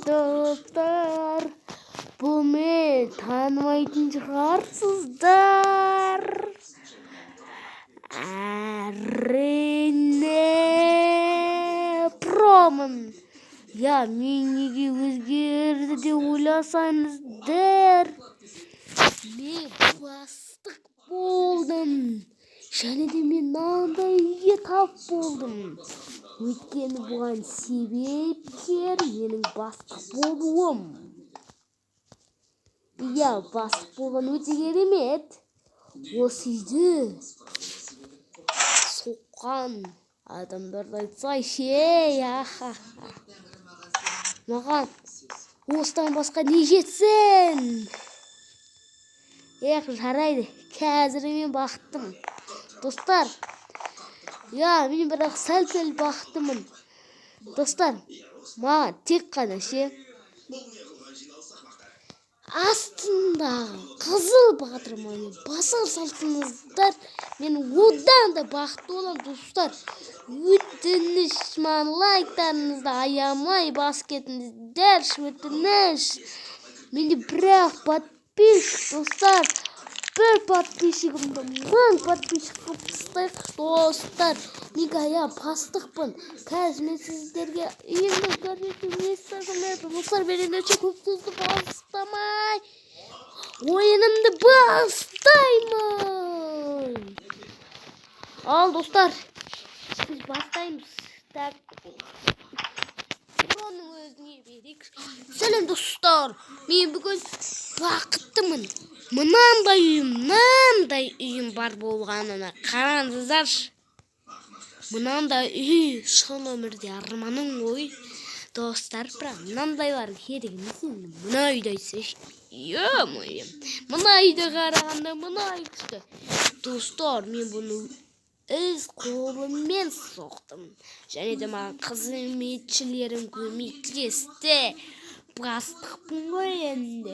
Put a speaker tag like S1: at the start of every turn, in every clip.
S1: Dostlar, bu meni tanımайтын шығарсыздар. Әрине промын. Я, мен неге өзгерді деп ойласаңыздар. Мен бастық болдым. Және де мен мынандай үйге тап болдым. Өйткені бұған себепкер менің бастық болуым. Иә, бастық болған өте керемет. Осы үйді соққан адамдарды айтсайшы, маған осыдан басқа не жетсін? Жарайды, қазір мен бақыттымын. Достар, мен бірақ сәл-пәл бақыттымын. Достар, маған тек қана астындағы қызыл батырманы басар салсаңыздар, мен одан да бақытты боламын. Достар, өтініш, маған лайктарыңызды аямай басып кетіңіздер, өтініш. Менде бірақ подписчик, достар, бір подписчигімді 1000 подписчик қылып тастайық, достар. Неге бастықпын. Қазір мен сіздерге үйімді көрсетіп естірдім. Достар, берендерше көп сөзді бастамай, ойынымды бастаймын. Ал, достар, біз бастаймыз. Так, оның өзіне берейік. Сәлем, достар, мен бүгін бақыттымын. Мынандай үйім бар болғанына қараңыздаршы. Мынандай үй шын өмірде арманым ғой. Достар, бірақ мынандайлар керек емес. Мына үйді айтсайшы. Мына үйді қарағанда мына күшті. Достар, мен бұны өз қолыммен соқтым. Және де маған қызметшілерім көмектесті. Бастықпын ғой енді.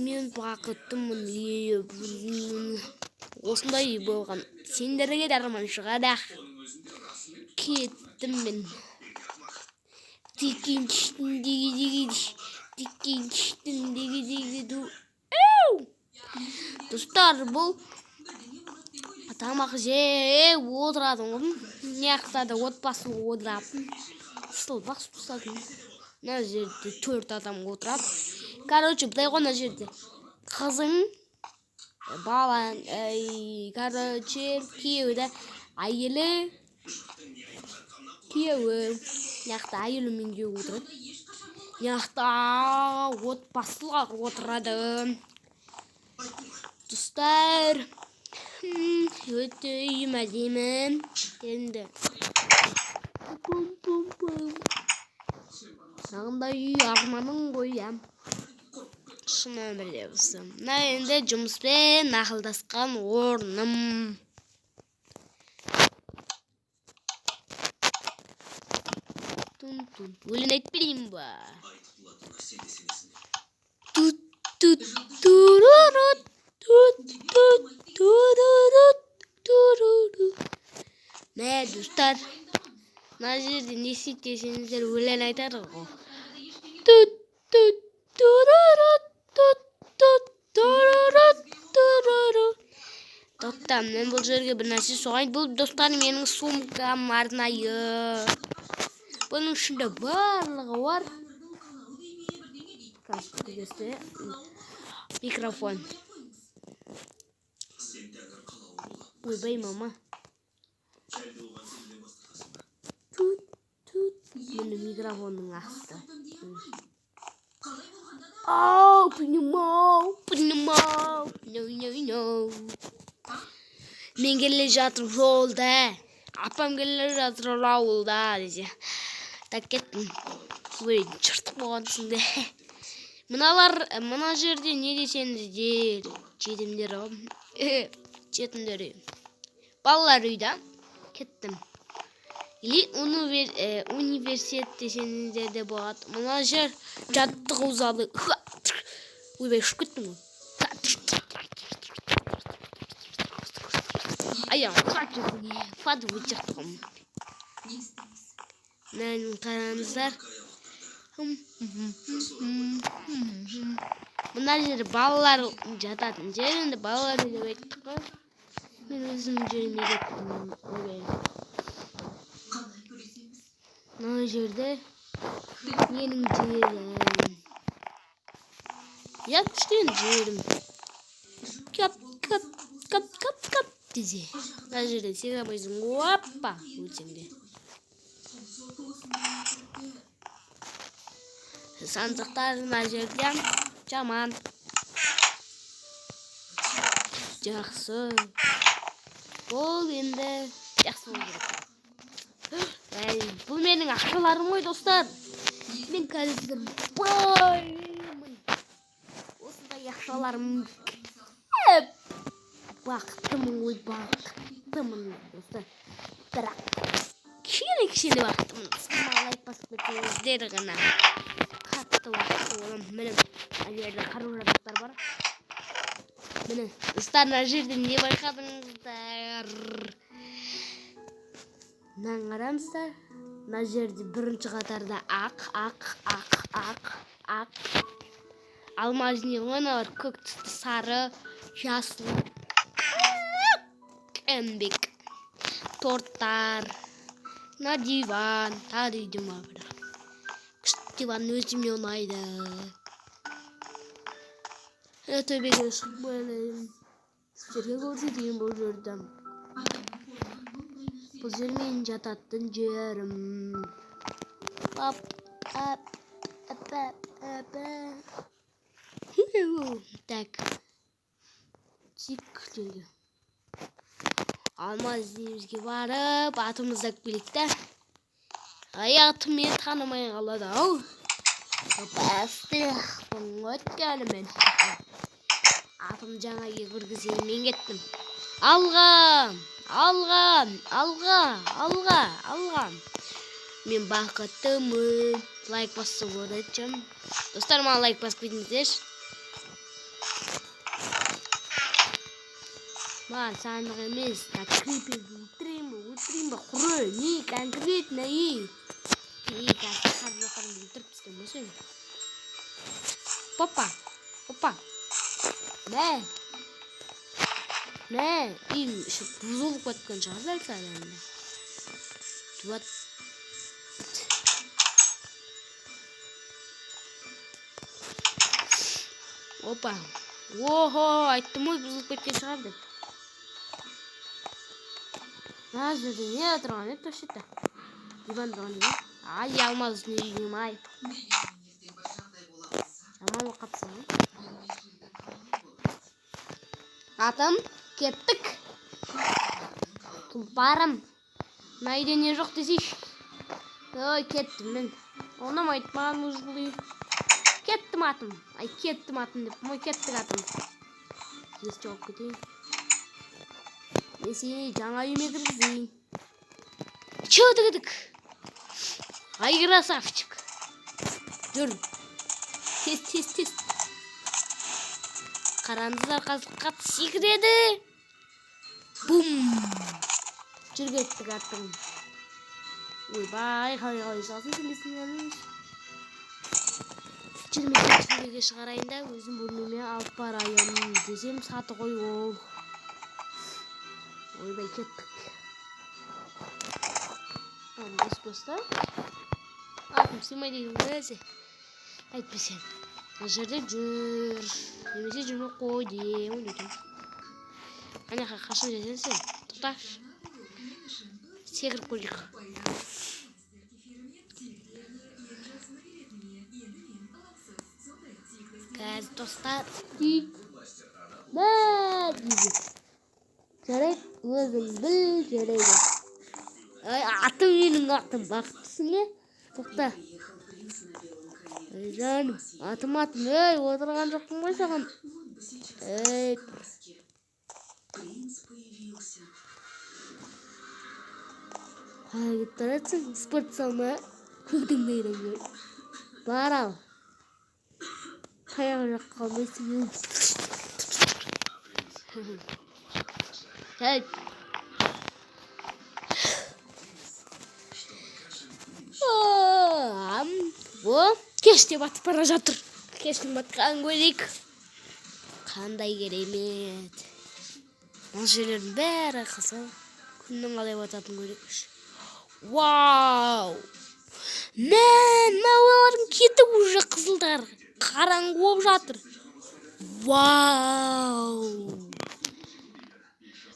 S1: Мен бақыттымын. Осындай үй болған. Сендерге де арман шығады. Кеттім мен. Достар, бұл тамақ жеп отырадым. Мияқта да отбасы отыратын. Столбақ ұстадым. Мына жерде 4 адам отырады. Короче, бұдай ғой мына жерде. Қызың, балаң, күйеуі, әйелі, мияқта әйелі мен күйеуі отырады. Мияқта отбасылар отырады. Достар, өте үйім әдемі. Енді сағында үй арманың ғой. Шын өмірде осы. Мына енді жұмыспен ақылдасқан орным. Өлін айтпеймін ба? Мә, достар, мына жерде не істесеңіздер өлін айтады ғой. Тоқтам, мен бұл жерге бір нәрсе соғайын. Бұл достар менің сумкам арнайы. Бұның ішінде барлығы бар. Микрофон. Ойбай, мама. Мені микрофонның асты. Ау, понимау. Мен келе жатыр жолда. Апам келе жатыр ауылда десе. Так кеттім. Жыртық болғансың де. Мына жерде не десеңіздер, жетімдер. Балалар үйді. Кеттім. Университет десеңіздер де болады. Мына жер жаттығу залы. Ойбай, ұшып кеттім ғой. Аяғым қатты фады өтжақтығым. Mənim qarаңызlar. Bunlar yeri ballar жататын жер. Енді балалар деп айттық қой. Мен өзім жеріме кеттім. Мына жерде менің жерім. Yap işte жерім. Kap dizi. Mына жерде сен абайсың. Опа, өтсеңде. Сандықтар мына жерде жаман. Жақсы. Бұл енді жақсы болды. Бұл менің ақшаларым ғой, достар. Мен қазір баймын. Осындай ақшаларым көп. Бақыттымын ғой, бақыттымын, достар. Бірақ кішкене бақыттымын. Лайк басып кетсеңіздер ғана. Қатты бақытты боламын. Міне, ана жерде қару-жарақтар бар. Міне, достар, мына жерде не байқадыңыздар? Мынаны қараңыздар. Мына жерде бірінші қатарда ақ. Алмазный ғана бар, көк түсті, сары, жасыл. Кәмбек. Торттар. Мына диван. Тағы үйден бар бірақ. Күшті диван өзіме ұнайды. Төбеге шығып байлайым. Сіздерге көрсетейін бұл жерді. Бұл жер мен жататын жерім. Так. Тиклеге. Алмазнымызге барып, атымызды келейік та. Ай, атым мен танымай қалады, ау. Бастықпын өткәлімен. Атым жаңа кіргізейін, мен кеттім. Алға. Мен бақыттымын. Лайк басып өтчім. Достар, маған лайк басып кетіңіздер. Маған сандық емес. Так, крипер өлтірейін ба? Құры, не конкретно ей. Қазір қаржақтарын өлтіріп түскен болсын. Опа. Мә, үйім үшіп бұзылып өткен шығар айтса әлемді. Туат. Опа. Охо, айттым ой, бұзылып кеткен шығар деп. Мына жерде не отырған еді өшетті? Диван тұрған еді. Ай, алмазын үйім, ай. Жаман оқапсың. Атым, кеттік. Тұлпарым. Найде не жоқ десейш. Ой, кеттім мен. Онам айтмаған мұжғылы. Кеттім атым. Ай, кеттім атым деп. Мой кеттік атым. Ес жоқ кетейін. Несе, жаңа үйме кіргізейін. Чөтігідік. Ай, красавчик. Жүр. Тез. Қараңыздар, қазыққа секіреді. Бум. Жүр кеттік аттым. Ойбай, қалай жасын келесін әліңіз. Жүрмеге шығарайын да, өзім бөлмеме алып барайын десем, саты ғой ол. Ойбай, кеттік. Достар. Атым сыймай деген өзі. Айтпесен. Мына жерде жүр. Немесе жүрмей қой деймін дейтін. Анақа қашын жесен сен. Тоқташ. Секіріп көрейік. Қазір достар. Мә дейді. Жарайды, өзің біл жарайды. Атым менің атым бақыттысың е? Тоқта. Жаным, атым, ей, отырған жоқпын ғой саған. Ей. Қалай кетті аратсың, спорт салма, көктің дейін. Бар ал. Қаяғы жақ қалмайсың. Ей. О, кеш те батып бара жатыр. Кештің батқан көрейік. Қандай керемет. Бұл жерлердің бәрі қызыл. Күннің қалай бататын көрейікші. Вау! Мыналардың кетіп уже қызылдар. Қараңғы болып жатыр. Вау!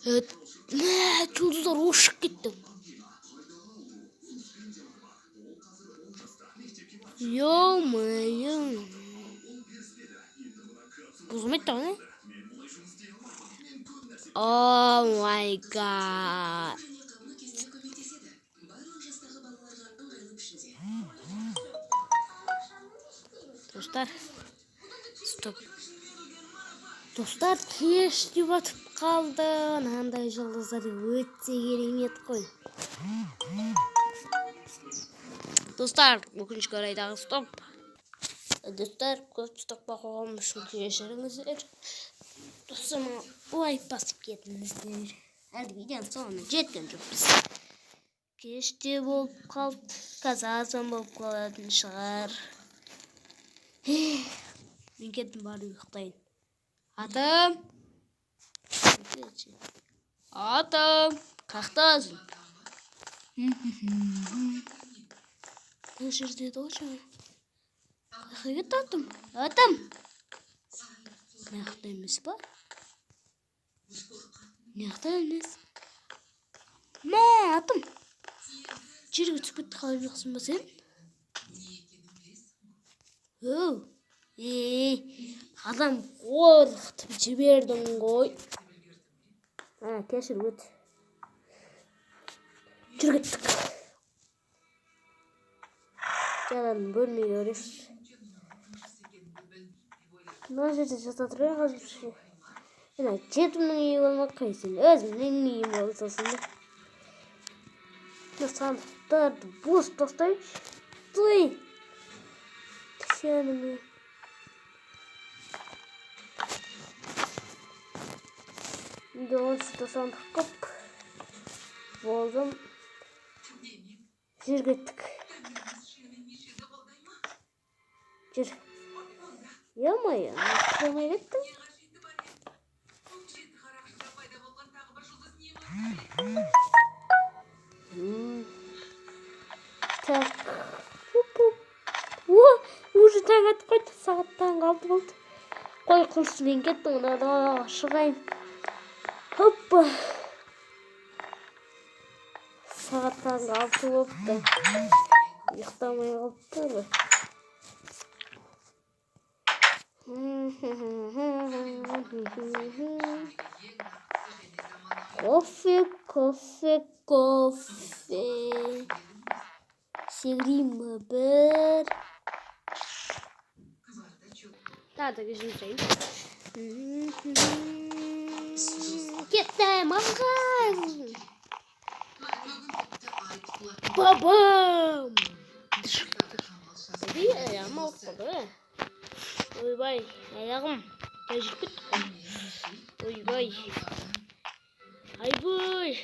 S1: Жұлдыздар ошып кетті. Ё-моё. Бұзылмайды да, не? О май гад. Достар, стоп. Достар, кеш деп атып қалды. Мынандай жұлдыздар өте керемет қой. Достар, өкінішке орайдағы стоп. Достар, көп стопқа қойғаным үшін кешіріңіздер. Достарыма ой басып кетіңіздер. Әлі видеоның соңына жеткен жоқпыз. Кеште болып қалды. Қазан болып қалатын шығар. Мен кеттім бары ұйықтайын. Атым! Атым! Қақтасың? Бұл жерде де олжа. Қаққа кетті атым? Атым! Неқта емес ба? Неқта емес. Мә, атым! Жерге түсіп кетті қалай жоқсың ба сен? Оу! Адам қорқытып жібердің ғой. Кешір өт. Жүр кеттік. Жаңадан бөлмеге өреш. Мына жерде жата тұрайын қазір. Мен жетімнің үйі болмақ қайсың. Өзімнің үйім болсасын да. Мына сандықтарды бос тастайыншы. Той. Тішенің үйі. Үйде онсызда сандық көп. Болдым. Жүр кеттік. Жүр. Ё-моё, қоймай кеттің? Так. Уже таң атып қойды. Сағат таң қалды болды. Қой құлшымен кеттің. Оны шығайын. Хоппа. Сағат таң қалды болыпты. Ұйықтамай қалыпты ғой. Кофе, кофе, кофе. Сегрим бір. Так, жұмсайын. Кеттім, ағай. Бабам. Ой, аяғым алып қалды. Ойбай, аяғым. Жүріп кетті. Ойбай. Айбай.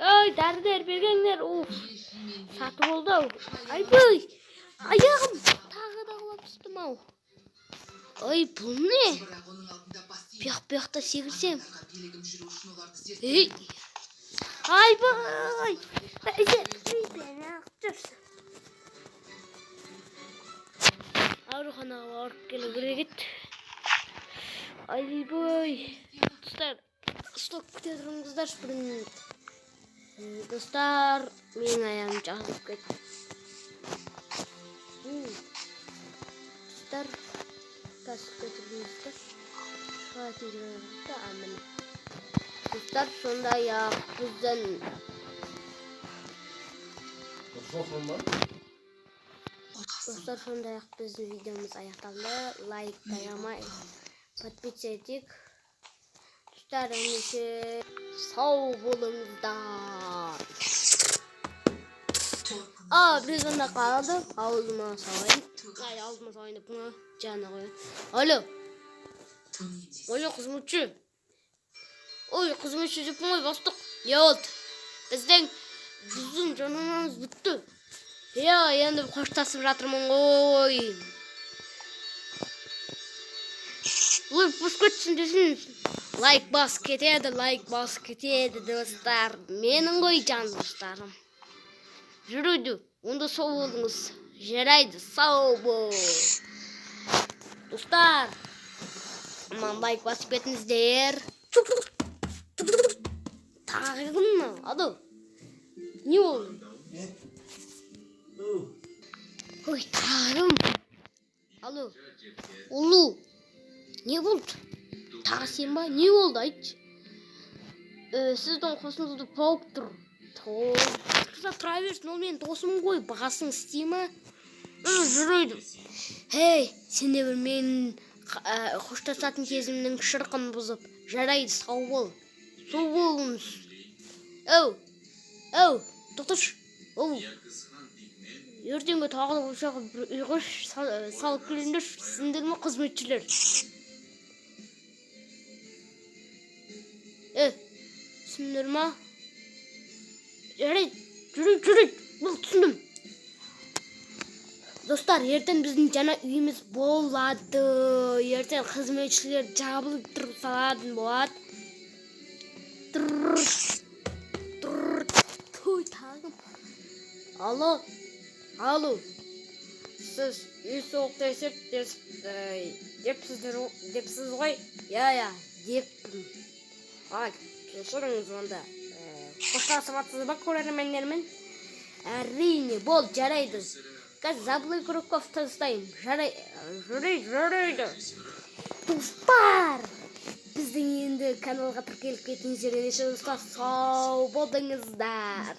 S1: Ой, дәрі бергендер. Саты болды. Айбай. Аяғым. Тағы да құлап түстім ау. Ой, бұл не? Пияқ-пияқта секірсем. Ей. Айбай. Ауруханаға барып келу керек еді. Айбай. Достар, стоп күте тұрыңыздаршы бір минут. Достар, менің аяғым жазылып кетті. Достар, тасып кетіріңіздер. Шығатын жүргенді амын. Достар, сондай-ақ біздің Достар, сондай-ақ біздің видеомыз аяқталды. Лайк таямай, подписчик етейік. Достар, ендеше сау болыңыздар. Бір звондап қалады. Аузыма салайын. Аузыма салайын деп мұны жаңа қойын. Алло. Алло, қызметші. Ой, қызметші деп мұны бастық. Елд. Біздің жанымыз бітті. Я енді қоштасып жатырмын ғой. Выпуск үшін десін. Лайк бас кетеді достар. Менің ғой жан достарым. Жүреді, онда сау болыңыз. Жарайды, сау бол. Достар, маған лайк басып кетіңіздер. Тағылдың ма? Адыл. Не болды? Ой, тағым. Алло. Улу. Не болды? Тағы сен ба? Не болды, айтшы? Сіздің қосыңызды пауып тұр. Тұра берсін, ол мен досым ғой. Бағасын істей ма? Жүрейді. Хей, сен де бір менің қоштасатын кезімнің шырқын бұзып. Жарайды, сау бол. Сау болыңыз. Әу, тоқтыршы. Ертеңгі тағы болшағы бір үйғыш салып келіңдер, сендер ме қызметшілер? Сендер ма? Жүрейді, бұл түсіндім. Достар, ертең біздің жаңа үйіміз болады. Ертең қызметшілер жабылып тұрып салатын болады. Той тағым. Алло, сіз үй соғық депсіз ғой? Я, деппін. Кешіріңіз онда. Қоштасып атсыз ба көрермендермен? Әрине, бол, жарайды. Қазір забылай көрікков тастайым. Жүрейді. Достар, біздің енді каналға тіркеліп кетіңіздер. Сау болдыңыздар.